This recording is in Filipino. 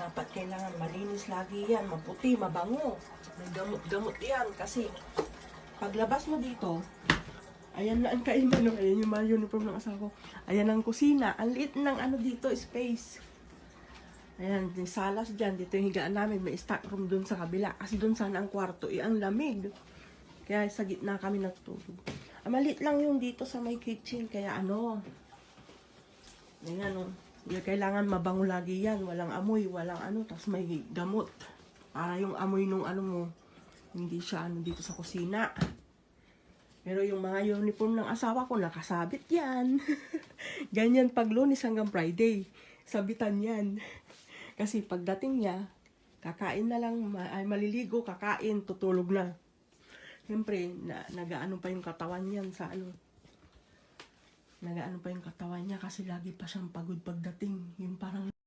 Dapat kailangan malinis lagi yan, maputi, mabango. May gamot-gamot yan kasi paglabas mo dito, ayan na ang kainan, no? Ayan yung mga uniform ng asawa ko. Ayan ang kusina. Ang liit ng ano dito, space. Ayan, yung salas dyan. Dito yung higaan namin. May stock room dun sa kabila. Kasi dun sana ang kwarto. Ang lamig. Kaya sa gitna kami natutulog. Maliit lang yung dito sa may kitchen. Kaya ano. Ayan, no? Kailangan mabango lagi yan. Walang amoy, walang ano. Tapos may gamot. Para yung amoy nung ano mo, hindi siya ano dito sa kusina. Pero yung mga uniform ng asawa ko, nakasabit yan. Ganyan pag Lunes hanggang Friday. Sabitan yan. Kasi pagdating niya, kakain na lang, ay maliligo, kakain, tutulog na. Siyempre, nagaano pa yung katawan niyan sa ano. Nagaano pa yung katawan niya kasi lagi pa siyang pagod pagdating. Yung parang